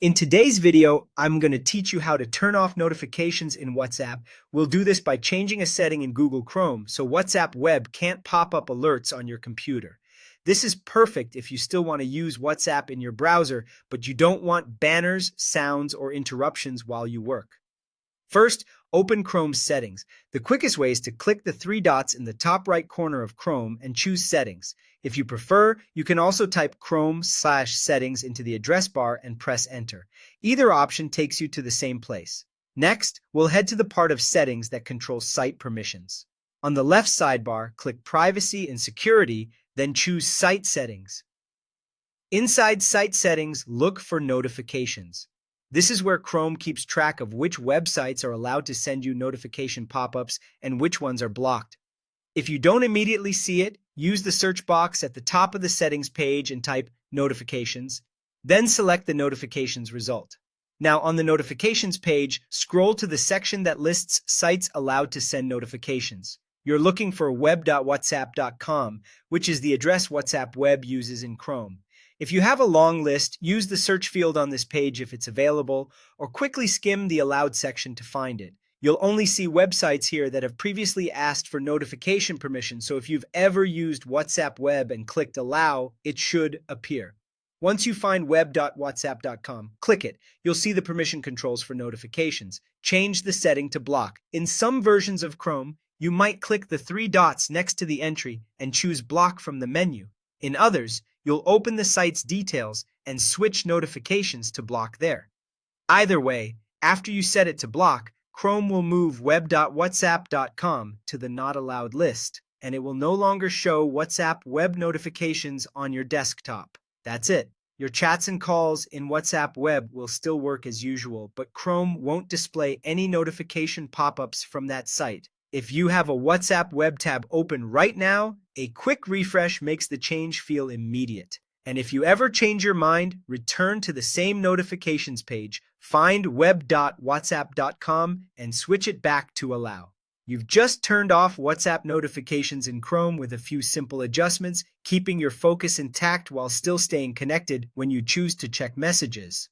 In today's video, I'm going to teach you how to turn off notifications in WhatsApp. We'll do this by changing a setting in Google Chrome so WhatsApp Web can't pop up alerts on your computer. This is perfect if you still want to use WhatsApp in your browser, but you don't want banners, sounds, or interruptions while you work. First, open Chrome's settings. The quickest way is to click the three dots in the top right corner of Chrome and choose Settings. If you prefer, you can also type Chrome/settings into the address bar and press Enter. Either option takes you to the same place. Next, we'll head to the part of Settings that controls site permissions. On the left sidebar, click Privacy and Security, then choose Site Settings. Inside Site Settings, look for Notifications. This is where Chrome keeps track of which websites are allowed to send you notification pop-ups and which ones are blocked. If you don't immediately see it, use the search box at the top of the settings page and type Notifications, then select the notifications result. Now on the notifications page, scroll to the section that lists sites allowed to send notifications. You're looking for web.whatsapp.com, which is the address WhatsApp Web uses in Chrome. If you have a long list, use the search field on this page if it's available, or quickly skim the allowed section to find it. You'll only see websites here that have previously asked for notification permission, so if you've ever used WhatsApp Web and clicked Allow, it should appear. Once you find web.whatsapp.com, click it. You'll see the permission controls for notifications. Change the setting to block. In some versions of Chrome, you might click the three dots next to the entry and choose Block from the menu. In others, you'll open the site's details and switch notifications to block there. Either way, after you set it to block, Chrome will move web.whatsapp.com to the not allowed list, and it will no longer show WhatsApp Web notifications on your desktop. That's it. Your chats and calls in WhatsApp Web will still work as usual, but Chrome won't display any notification pop-ups from that site. If you have a WhatsApp Web tab open right now, a quick refresh makes the change feel immediate. And if you ever change your mind, return to the same notifications page, find web.whatsapp.com, and switch it back to Allow. You've just turned off WhatsApp notifications in Chrome with a few simple adjustments, keeping your focus intact while still staying connected when you choose to check messages.